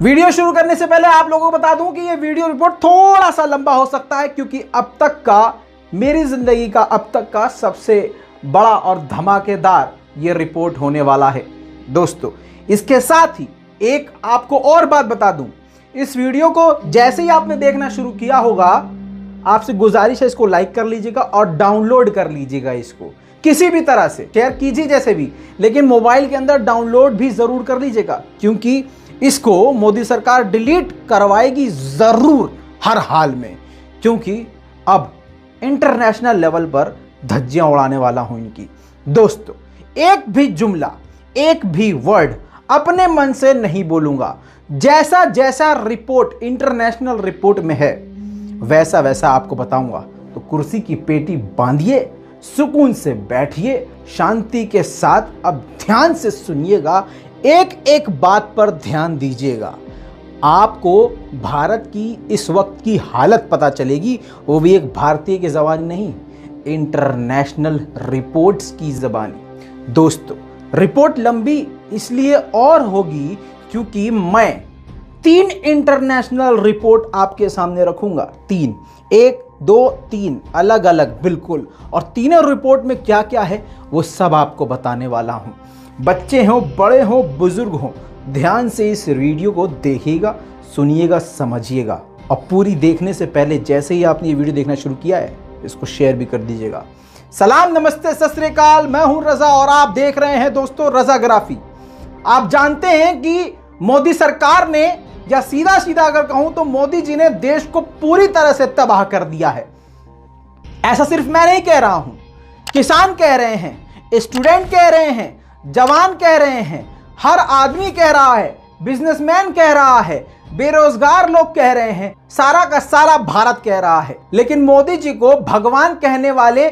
Video शुरू करने से पहले आप लोगों को बता दूं कि यह वीडियो रिपोर्ट थोड़ा सा लंबा हो सकता है, क्योंकि अब तक का मेरी जिंदगी का अब तक का सबसे बड़ा और धमाकेदार यह रिपोर्ट होने वाला है दोस्तों। इसके साथ ही एक आपको और बात बता दूं, इस वीडियो को जैसे ही आपने देखना शुरू किया होगा, आपसे गुजारिश है इसको लाइक कर लीजिएगा और डाउनलोड कर लीजिएगा। इसको किसी भी तरह से शेयर कीजिए जैसे भी, लेकिन मोबाइल के अंदर डाउनलोड भी जरूर कर लीजिएगा, क्योंकि इसको मोदी सरकार डिलीट करवाएगी जरूर हर हाल में, क्योंकि अब इंटरनेशनल लेवल पर धज्जियां उड़ाने वाला हूं इनकी। दोस्तों, एक भी जुमला, एक भी वर्ड अपने मन से नहीं बोलूंगा। जैसा जैसा रिपोर्ट इंटरनेशनल रिपोर्ट में है वैसा वैसा आपको बताऊंगा। तो कुर्सी की पेटी बांधिए, सुकून से बैठिए, शांति के साथ अब ध्यान से सुनिएगा, एक एक बात पर ध्यान दीजिएगा। आपको भारत की इस वक्त की हालत पता चलेगी, वो भी एक भारतीय की ज़बानी नहीं, इंटरनेशनल रिपोर्ट्स की ज़बानी। दोस्तों, रिपोर्ट लंबी इसलिए और होगी क्योंकि मैं 3 इंटरनेशनल रिपोर्ट आपके सामने रखूंगा। 3, 1, 2, 3 अलग अलग बिल्कुल, और तीनों रिपोर्ट में क्या क्या है वो सब आपको बताने वाला हूं। बच्चे हों, बड़े हों, बुजुर्ग हों, ध्यान से इस वीडियो को देखिएगा, सुनिएगा, समझिएगा। और पूरी देखने से पहले जैसे ही आपने ये वीडियो देखना शुरू किया है, इसको शेयर भी कर दीजिएगा। सलाम, नमस्ते, सत श्री अकाल, मैं हूं रजा और आप देख रहे हैं दोस्तों रजाग्राफी। आप जानते हैं कि मोदी सरकार ने, या सीधा सीधा अगर कहूं तो मोदी जी ने देश को पूरी तरह से तबाह कर दिया है। ऐसा सिर्फ मैं नहीं कह रहा हूं, किसान कह रहे हैं, स्टूडेंट कह रहे हैं, जवान कह रहे हैं, हर आदमी कह रहा है, बिजनेसमैन कह रहा है, बेरोजगार लोग कह रहे हैं, सारा का सारा भारत कह रहा है। लेकिन मोदी जी को भगवान कहने वाले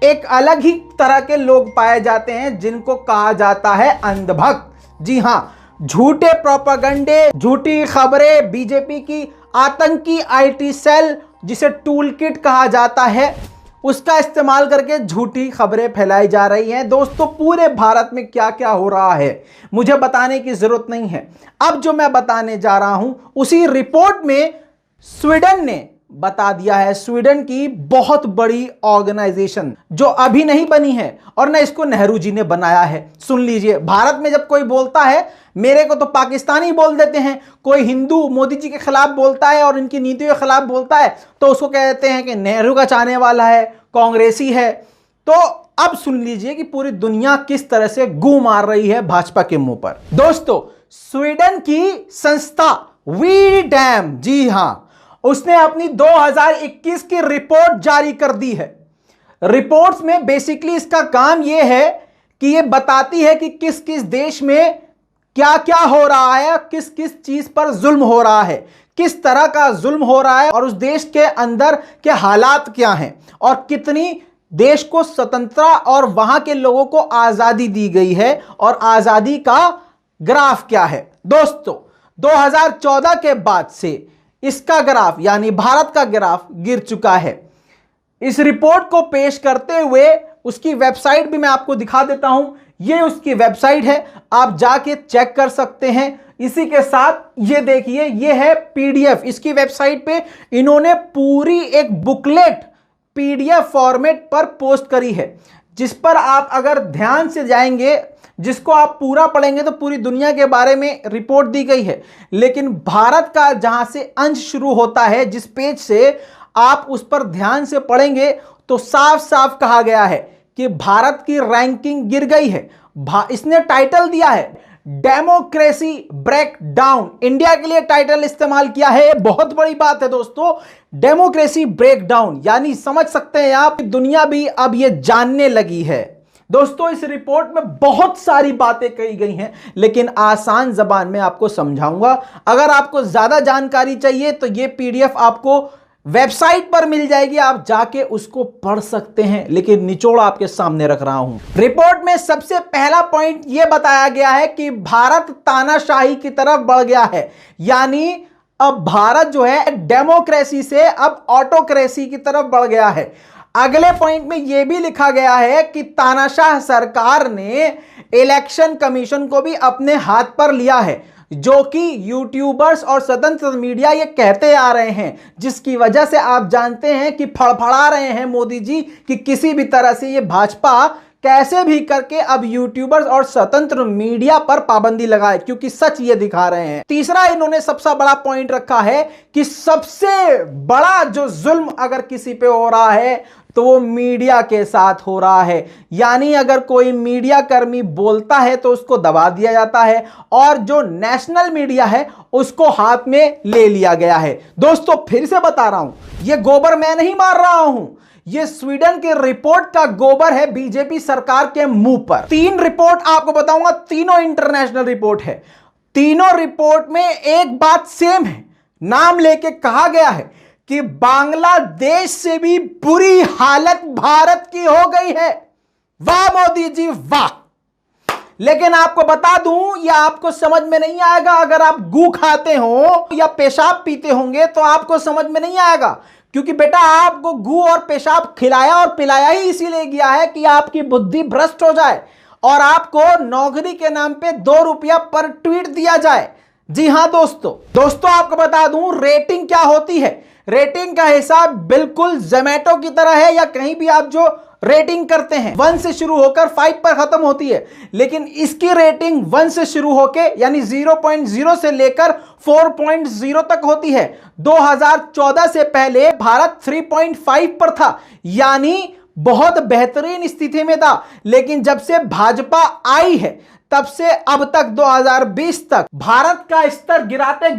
एक अलग ही तरह के लोग पाए जाते हैं, जिनको कहा जाता है अंधभक्त। जी हां, झूठे प्रोपेगेंडे, झूठी खबरें, बीजेपी की आतंकी आईटी सेल जिसे टूल किट कहा जाता है, उसका इस्तेमाल करके झूठी खबरें फैलाई जा रही हैं। दोस्तों, पूरे भारत में क्या क्या हो रहा है मुझे बताने की जरूरत नहीं है। अब जो मैं बताने जा रहा हूं उसी रिपोर्ट में स्वीडन ने बता दिया है। स्वीडन की बहुत बड़ी ऑर्गेनाइजेशन जो अभी नहीं बनी है और न इसको नेहरू जी ने बनाया है। सुन लीजिए, भारत में जब कोई बोलता है, मेरे को तो पाकिस्तानी बोल देते हैं, कोई हिंदू मोदी जी के खिलाफ बोलता है और इनकी नीतियों के खिलाफ बोलता है तो उसको कहते हैं कि नेहरू का चाहने वाला है, कांग्रेसी है। तो अब सुन लीजिए कि पूरी दुनिया किस तरह से गू मार रही है भाजपा के मुंह पर। दोस्तों, स्वीडन की संस्था वी डैम, जी हां, उसने अपनी 2021 की रिपोर्ट जारी कर दी है। रिपोर्ट्स में बेसिकली इसका काम यह है कि यह बताती है कि किस किस देश में क्या क्या हो रहा है, किस किस चीज पर जुल्म हो रहा है, किस तरह का जुल्म हो रहा है, और उस देश के अंदर के हालात क्या हैं, और कितनी देश को स्वतंत्रता और वहां के लोगों को आजादी दी गई है, और आजादी का ग्राफ क्या है। दोस्तों, 2014 के बाद से इसका ग्राफ, यानी भारत का ग्राफ, गिर चुका है। इस रिपोर्ट को पेश करते हुए उसकी वेबसाइट भी मैं आपको दिखा देता हूं। यह उसकी वेबसाइट है, आप जाके चेक कर सकते हैं। इसी के साथ ये देखिए, ये है पीडीएफ। इसकी वेबसाइट पे इन्होंने पूरी एक बुकलेट पीडीएफ फॉर्मेट पर पोस्ट करी है, जिस पर आप अगर ध्यान से जाएंगे, जिसको आप पूरा पढ़ेंगे तो पूरी दुनिया के बारे में रिपोर्ट दी गई है। लेकिन भारत का जहां से अंश शुरू होता है, जिस पेज से आप उस पर ध्यान से पढ़ेंगे तो साफ साफ कहा गया है कि भारत की रैंकिंग गिर गई है। इसने टाइटल दिया है डेमोक्रेसी ब्रेकडाउन। इंडिया के लिए टाइटल इस्तेमाल किया है, बहुत बड़ी बात है दोस्तों। डेमोक्रेसी ब्रेकडाउन, यानी समझ सकते हैं आप, दुनिया भी अब यह जानने लगी है। दोस्तों, इस रिपोर्ट में बहुत सारी बातें कही गई हैं, लेकिन आसान जबान में आपको समझाऊंगा। अगर आपको ज्यादा जानकारी चाहिए तो यह पीडीएफ आपको वेबसाइट पर मिल जाएगी, आप जाके उसको पढ़ सकते हैं, लेकिन निचोड़ आपके सामने रख रहा हूं। रिपोर्ट में सबसे पहला पॉइंट यह बताया गया है कि भारत तानाशाही की तरफ बढ़ गया है, यानी अब भारत जो है डेमोक्रेसी से अब ऑटोक्रेसी की तरफ बढ़ गया है। अगले पॉइंट में यह भी लिखा गया है कि तानाशाह सरकार ने इलेक्शन कमीशन को भी अपने हाथ पर लिया है। जो कि यूट्यूबर्स और स्वतंत्र मीडिया ये कहते आ रहे हैं, जिसकी वजह से आप जानते हैं कि फड़फड़ा रहे हैं मोदी जी कि किसी भी तरह से ये भाजपा कैसे भी करके अब यूट्यूबर्स और स्वतंत्र मीडिया पर पाबंदी लगाए, क्योंकि सच ये दिखा रहे हैं। तीसरा इन्होंने सबसे बड़ा पॉइंट रखा है कि सबसे बड़ा जो जुल्म अगर किसी पे हो रहा है तो वो मीडिया के साथ हो रहा है। यानी अगर कोई मीडिया कर्मी बोलता है तो उसको दबा दिया जाता है और जो नेशनल मीडिया है उसको हाथ में ले लिया गया है। दोस्तों फिर से बता रहा हूं, ये गोबर मैं नहीं मार रहा हूं, ये स्वीडन की रिपोर्ट का गोबर है बीजेपी सरकार के मुंह पर। 3 रिपोर्ट आपको बताऊंगा, तीनों इंटरनेशनल रिपोर्ट है। तीनों रिपोर्ट में एक बात सेम है, नाम लेके कहा गया है कि बांग्लादेश से भी बुरी हालत भारत की हो गई है। वाह मोदी जी वाह। लेकिन आपको बता दूं, यह आपको समझ में नहीं आएगा। अगर आप गू खाते हो या पेशाब पीते होंगे तो आपको समझ में नहीं आएगा, क्योंकि बेटा आपको गू और पेशाब खिलाया और पिलाया ही इसीलिए गया है कि आपकी बुद्धि भ्रष्ट हो जाए और आपको नौकरी के नाम पे 2 रुपया पर ट्वीट दिया जाए। जी हां दोस्तों आपको बता दूं रेटिंग क्या होती है। रेटिंग का हिसाब बिल्कुल जोमैटो की तरह है, या कहीं भी आप जो रेटिंग करते हैं 1 से शुरू होकर 5 पर खत्म होती है, लेकिन इसकी रेटिंग 1 से शुरू होकर यानी 0.0 से लेकर 4.0 तक होती है। 2014 से पहले भारत 3.5 पर था, यानी बहुत बेहतरीन स्थिति में था। लेकिन जब से भाजपा आई है तब से अब तक 2020 तक भारत का स्तर गिराते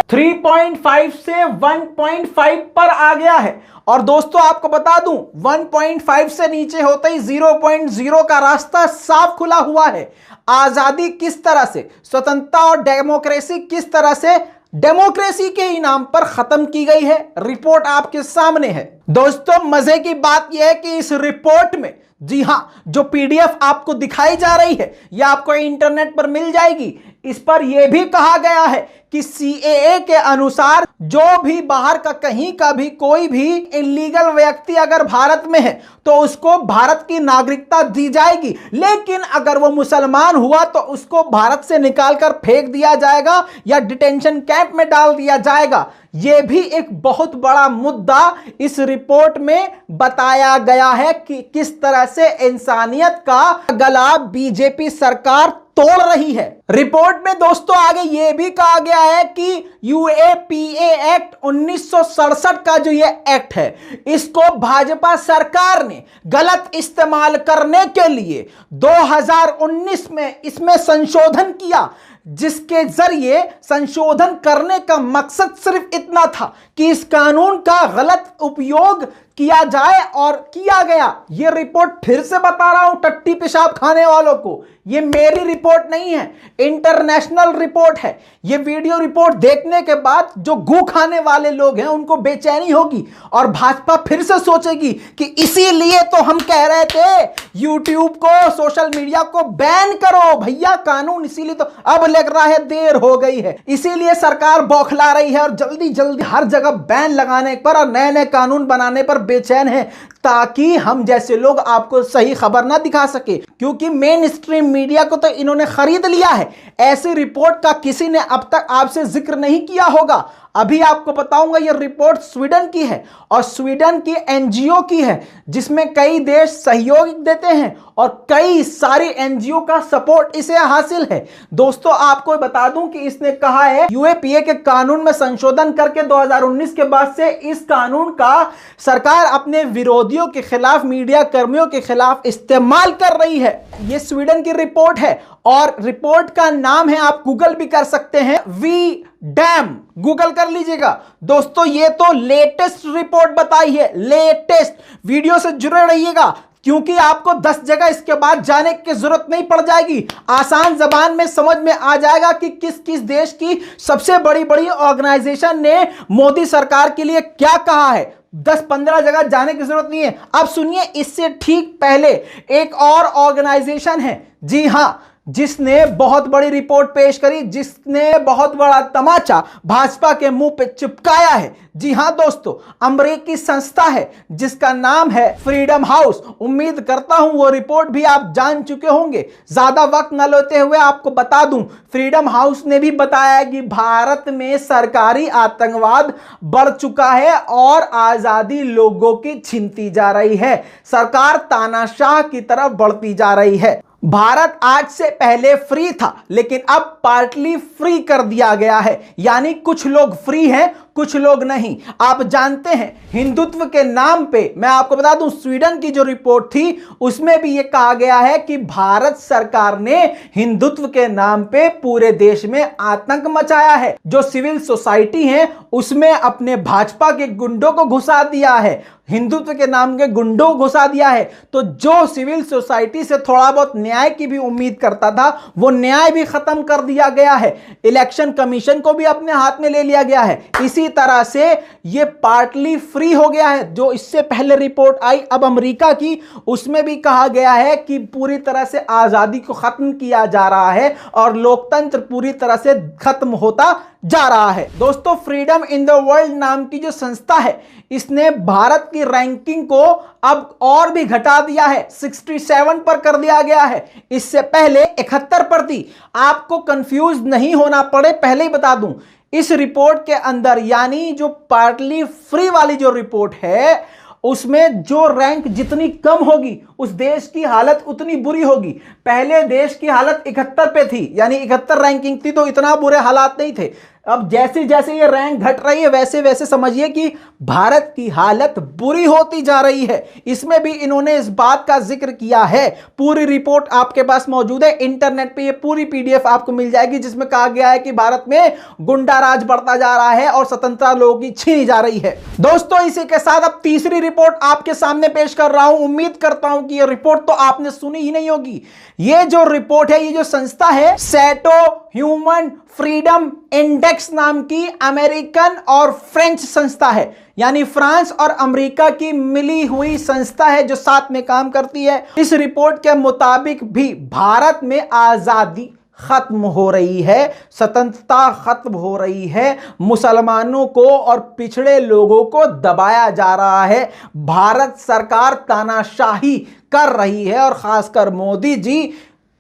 3.5 से 1.5 पर आ गया है। और दोस्तों आपको बता दूं 1.5 से नीचे होते ही 0.0 का रास्ता साफ खुला हुआ है। आजादी किस तरह से, स्वतंत्रता और डेमोक्रेसी किस तरह से डेमोक्रेसी के इनाम पर खत्म की गई है, रिपोर्ट आपके सामने है। दोस्तों मजे की बात यह है कि इस रिपोर्ट में, जी हां, जो पीडीएफ आपको दिखाई जा रही है यह आपको इंटरनेट पर मिल जाएगी। इस पर यह भी कहा गया है कि सीएए के अनुसार जो भी बाहर का कहीं का भी कोई भी इलीगल व्यक्ति अगर भारत में है तो उसको भारत की नागरिकता दी जाएगी, लेकिन अगर वो मुसलमान हुआ तो उसको भारत से निकालकर फेंक दिया जाएगा या डिटेंशन कैंप में डाल दिया जाएगा। यह भी एक बहुत बड़ा मुद्दा इस रिपोर्ट में बताया गया है कि किस तरह से इंसानियत का गला बीजेपी सरकार तोड़ रही है। रिपोर्ट में दोस्तों आगे यह भी कहा गया है कि यूएपीए एक्ट 1967 का जो ये एक्ट है इसको भाजपा सरकार ने गलत इस्तेमाल करने के लिए 2019 में इसमें संशोधन किया, जिसके जरिए संशोधन करने का मकसद सिर्फ इतना था कि इस कानून का गलत उपयोग किया जाए, और किया गया। यह रिपोर्ट फिर से बता रहा हूं टट्टी पेशाब खाने वालों को, यह मेरी रिपोर्ट नहीं है, इंटरनेशनल रिपोर्ट है। यह वीडियो रिपोर्ट देखने के बाद जो गू खाने वाले लोग हैं उनको बेचैनी होगी और भाजपा फिर से सोचेगी कि इसीलिए तो हम कह रहे थे यूट्यूब को, सोशल मीडिया को बैन करो भैया, कानून इसीलिए तो अब लग रहा है देर हो गई है, इसीलिए सरकार बौखला रही है और जल्दी जल्दी हर जगह बैन लगाने पर और नए नए कानून बनाने पर बेचैन है, ताकि हम जैसे लोग आपको सही खबर ना दिखा सके, क्योंकि मेन स्ट्रीम मीडिया को तो इन्होंने खरीद लिया है। ऐसी रिपोर्ट का किसी ने अब तक आपसे जिक्र नहीं किया होगा। अभी आपको बताऊंगा यह रिपोर्ट स्वीडन की है और स्वीडन की एनजीओ की है, जिसमें कई देश सहयोग देते हैं और कई सारी एनजीओ का सपोर्ट इसे हासिल है। दोस्तों आपको बता दूं कि इसने कहा है यूएपीए के कानून में संशोधन करके 2019 के बाद से इस कानून का सरकार अपने विरोधियों के खिलाफ, मीडिया कर्मियों के खिलाफ इस्तेमाल कर रही है। यह स्वीडन की रिपोर्ट है और रिपोर्ट का नाम है, आप गूगल भी कर सकते हैं, वी डैम, गूगल कर लीजिएगा। दोस्तों ये तो लेटेस्ट रिपोर्ट बताई है, लेटेस्ट। वीडियो से जुड़े रहिएगा क्योंकि आपको 10 जगह इसके बाद जाने की जरूरत नहीं पड़ जाएगी। आसान जबान में समझ में आ जाएगा कि किस किस देश की सबसे बड़ी बड़ी ऑर्गेनाइजेशन ने मोदी सरकार के लिए क्या कहा है। 10-15 जगह जाने की जरूरत नहीं है। अब सुनिए, इससे ठीक पहले एक और ऑर्गेनाइजेशन है, जी हां, जिसने बहुत बड़ी रिपोर्ट पेश करी, जिसने बहुत बड़ा तमाचा भाजपा के मुंह पे चिपकाया है। जी हां दोस्तों, अमेरिकी संस्था है जिसका नाम है फ्रीडम हाउस। उम्मीद करता हूं वो रिपोर्ट भी आप जान चुके होंगे। ज्यादा वक्त न लेते हुए आपको बता दूं, फ्रीडम हाउस ने भी बताया कि भारत में सरकारी आतंकवाद बढ़ चुका है और आजादी लोगों की छीनती जा रही है। सरकार तानाशाह की तरफ बढ़ती जा रही है। भारत आज से पहले फ्री था, लेकिन अब पार्टली फ्री कर दिया गया है, यानी कुछ लोग फ्री हैं, कुछ लोग नहीं। आप जानते हैं हिंदुत्व के नाम पे, मैं आपको बता दूं, स्वीडन की जो रिपोर्ट थी उसमें भी यह कहा गया है कि भारत सरकार ने हिंदुत्व के नाम पे पूरे देश में आतंक मचाया है। जो सिविल सोसाइटी है उसमें अपने भाजपा के गुंडों को घुसा दिया है, हिंदुत्व के नाम के गुंडों को घुसा दिया है। तो जो सिविल सोसाइटी से थोड़ा बहुत न्याय की भी उम्मीद करता था, वो न्याय भी खत्म कर दिया गया है। इलेक्शन कमीशन को भी अपने हाथ में ले लिया गया है। इसी तरह से ये पार्टली फ्री हो गया है। जो इससे पहले रिपोर्ट आई अब अमेरिका की, उसमें भी कहा गया है कि पूरी तरह से आजादी को खत्म किया जा रहा है और लोकतंत्र पूरी तरह से खत्म होता जा रहा है। दोस्तों, फ्रीडम इन द वर्ल्ड नाम की जो संस्था है, इसने भारत की रैंकिंग को अब और भी घटा दिया है, 67 पर कर दिया गया है। इससे पहले 71 पर थी। आपको कंफ्यूज नहीं होना पड़े, पहले ही बता दूं, इस रिपोर्ट के अंदर, यानी जो पार्टली फ्री वाली जो रिपोर्ट है, उसमें जो रैंक जितनी कम होगी उस देश की हालत उतनी बुरी होगी। पहले देश की हालत 71 पे थी, यानी 71 रैंकिंग थी, तो इतना बुरे हालात नहीं थे। अब जैसे जैसे ये रैंक घट रही है वैसे वैसे समझिए कि भारत की हालत बुरी होती जा रही है। इसमें भी इन्होंने इस बात का जिक्र किया है। पूरी रिपोर्ट आपके पास मौजूद है, इंटरनेट पे ये पूरी पीडीएफ आपको मिल जाएगी, जिसमें कहा गया है कि भारत में गुंडा राज बढ़ता जा रहा है और स्वतंत्रता लोगों की छीनी जा रही है। दोस्तों, इसी के साथ अब तीसरी रिपोर्ट आपके सामने पेश कर रहा हूं। उम्मीद करता हूं कि ये रिपोर्ट तो आपने सुनी ही नहीं होगी। ये जो रिपोर्ट है, ये जो संस्था है, सैटो ह्यूमन फ्रीडम इंडेक्स नाम की अमेरिकन और फ्रेंच संस्था है, यानी फ्रांस और अमेरिका की मिली हुई संस्था है जो साथ में काम करती है। इस रिपोर्ट के मुताबिक भी भारत में आजादी खत्म हो रही है, स्वतंत्रता खत्म हो रही है, मुसलमानों को और पिछड़े लोगों को दबाया जा रहा है। भारत सरकार तानाशाही कर रही है और खासकर मोदी जी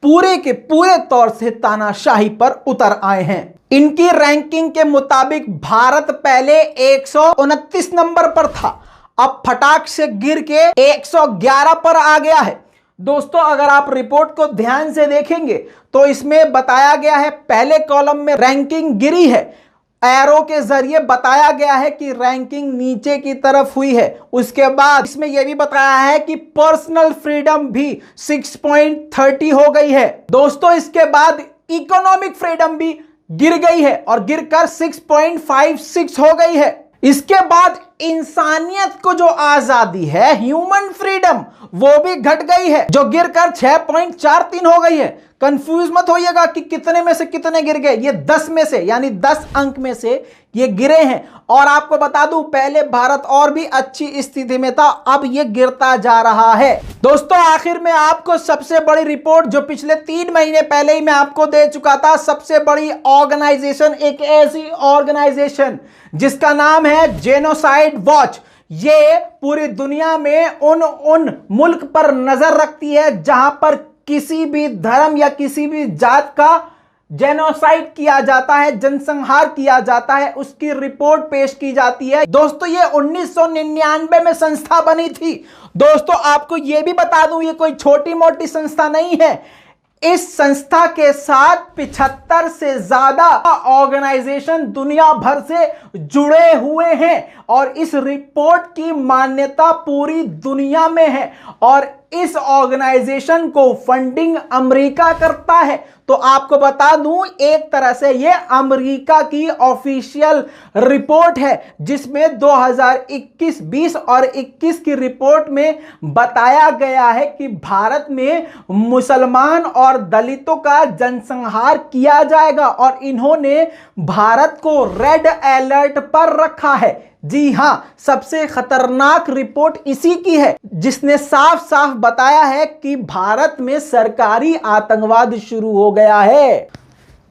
पूरे के पूरे तौर से तानाशाही पर उतर आए हैं। इनकी रैंकिंग के मुताबिक भारत पहले 129 नंबर पर था, अब फटाक से गिर के 111 पर आ गया है। दोस्तों, अगर आप रिपोर्ट को ध्यान से देखेंगे तो इसमें बताया गया है, पहले कॉलम में रैंकिंग गिरी है, एरो के जरिए बताया गया है कि रैंकिंग नीचे की तरफ हुई है। उसके बाद इसमें यह भी बताया है कि पर्सनल फ्रीडम भी 6.30 हो गई है। दोस्तों, इसके बाद इकोनॉमिक फ्रीडम भी गिर गई है और गिरकर 6.56 हो गई है। इसके बाद इंसानियत को जो आजादी है, ह्यूमन फ्रीडम, वो भी घट गई है, जो गिरकर 6.43 हो गई है। कंफ्यूज मत होइएगा कि कितने में से कितने गिर गए, ये 10 में से, यानी 10 अंक में से ये गिरे हैं। और आपको बता दूं, पहले भारत और भी अच्छी स्थिति में था, अब ये गिरता जा रहा है। दोस्तों, आखिर में आपको सबसे बड़ी रिपोर्ट जो पिछले 3 महीने पहले ही मैं आपको दे चुका था, सबसे बड़ी ऑर्गेनाइजेशन, एक ऐसी ऑर्गेनाइजेशन जिसका नाम है जेनोसाइड वॉच। ये पूरी दुनिया में उन मुल्क पर नजर रखती है जहां पर किसी भी धर्म या किसी भी जात का जेनोसाइड किया जाता है, जनसंहार किया जाता है, उसकी रिपोर्ट पेश की जाती है। दोस्तों, ये 1999 में संस्था बनी थी। दोस्तों, आपको यह भी बता दूं, ये कोई छोटी मोटी संस्था नहीं है। इस संस्था के साथ 75 से ज्यादा ऑर्गेनाइजेशन दुनिया भर से जुड़े हुए हैं और इस रिपोर्ट की मान्यता पूरी दुनिया में है और इस ऑर्गेनाइजेशन को फंडिंग अमेरिका करता है। तो आपको बता दूं, एक तरह से यह अमेरिका की ऑफिशियल रिपोर्ट है, जिसमें 2021, 20 और 21 की रिपोर्ट में बताया गया है कि भारत में मुसलमान और दलितों का जनसंहार किया जाएगा और इन्होंने भारत को रेड अलर्ट पर रखा है। जी हां, सबसे खतरनाक रिपोर्ट इसी की है, जिसने साफ साफ बताया है कि भारत में सरकारी आतंकवाद शुरू हो गया है।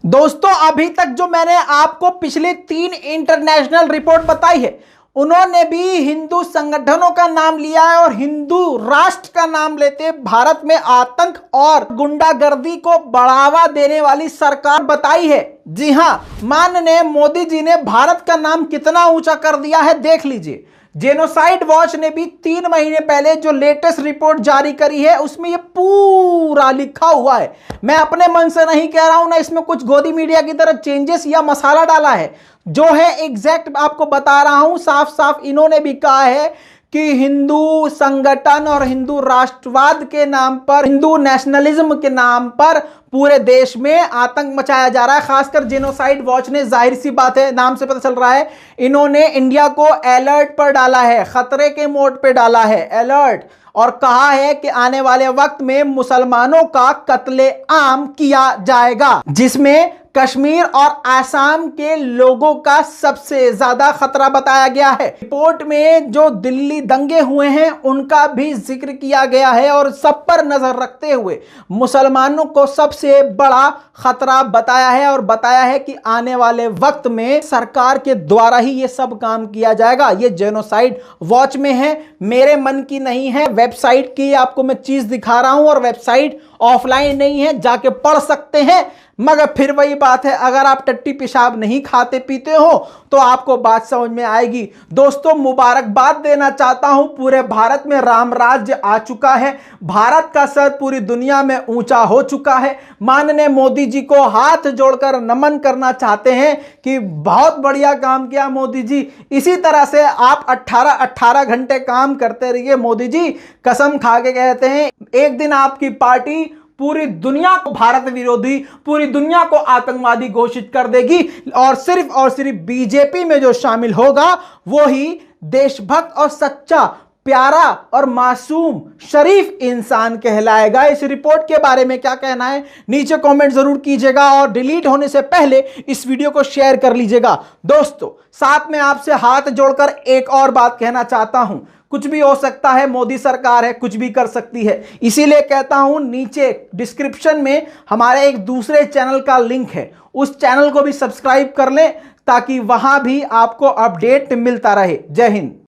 दोस्तों, अभी तक जो मैंने आपको पिछले 3 इंटरनेशनल रिपोर्ट बताई है, उन्होंने भी हिंदू संगठनों का नाम लिया है और हिंदू राष्ट्र का नाम लेते भारत में आतंक और गुंडागर्दी को बढ़ावा देने वाली सरकार बताई है। जी हां, माननीय मोदी जी ने भारत का नाम कितना ऊंचा कर दिया है, देख लीजिए। जेनोसाइड वॉच ने भी 3 महीने पहले जो लेटेस्ट रिपोर्ट जारी करी है, उसमें यह पूरा लिखा हुआ है। मैं अपने मन से नहीं कह रहा हूं, ना इसमें कुछ गोदी मीडिया की तरह चेंजेस या मसाला डाला है, जो है एग्जैक्ट आपको बता रहा हूं। साफ साफ इन्होंने भी कहा है कि हिंदू संगठन और हिंदू राष्ट्रवाद के नाम पर, हिंदू नेशनलिज्म के नाम पर पूरे देश में आतंक मचाया जा रहा है। खासकर जेनोसाइड वॉच ने, जाहिर सी बात है, नाम से पता चल रहा है, इन्होंने इंडिया को अलर्ट पर डाला है, खतरे के मोड पे डाला है, अलर्ट, और कहा है कि आने वाले वक्त में मुसलमानों का कत्ले-आम किया जाएगा, जिसमें कश्मीर और आसाम के लोगों का सबसे ज्यादा खतरा बताया गया है। रिपोर्ट में जो दिल्ली दंगे हुए हैं उनका भी जिक्र किया गया है और सब पर नजर रखते हुए मुसलमानों को सबसे बड़ा खतरा बताया है और बताया है कि आने वाले वक्त में सरकार के द्वारा ही ये सब काम किया जाएगा। ये जेनोसाइड वॉच में है, मेरे मन की नहीं है, वेबसाइट की आपको मैं चीज दिखा रहा हूं और वेबसाइट ऑफलाइन नहीं है, जाके पढ़ सकते हैं। मगर फिर वही बात है, अगर आप टट्टी पेशाब नहीं खाते पीते हो तो आपको बात समझ में आएगी। दोस्तों, मुबारकबाद देना चाहता हूं, पूरे भारत में राम राज्य आ चुका है, भारत का सर पूरी दुनिया में ऊंचा हो चुका है। माननीय मोदी जी को हाथ जोड़कर नमन करना चाहते हैं कि बहुत बढ़िया काम किया मोदी जी। इसी तरह से आप 18 घंटे काम करते रहिए मोदी जी, कसम खा के कहते हैं, एक दिन आपकी पार्टी पूरी दुनिया को भारत विरोधी, पूरी दुनिया को आतंकवादी घोषित कर देगी और सिर्फ बीजेपी में जो शामिल होगा वो ही देशभक्त और सच्चा, प्यारा और मासूम शरीफ इंसान कहलाएगा। इस रिपोर्ट के बारे में क्या कहना है नीचे कमेंट जरूर कीजिएगा और डिलीट होने से पहले इस वीडियो को शेयर कर लीजिएगा। दोस्तों, साथ में आपसे हाथ जोड़कर एक और बात कहना चाहता हूं, कुछ भी हो सकता है, मोदी सरकार है, कुछ भी कर सकती है, इसीलिए कहता हूं नीचे डिस्क्रिप्शन में हमारे एक दूसरे चैनल का लिंक है, उस चैनल को भी सब्सक्राइब कर लें ताकि वहां भी आपको अपडेट मिलता रहे। जय हिंद।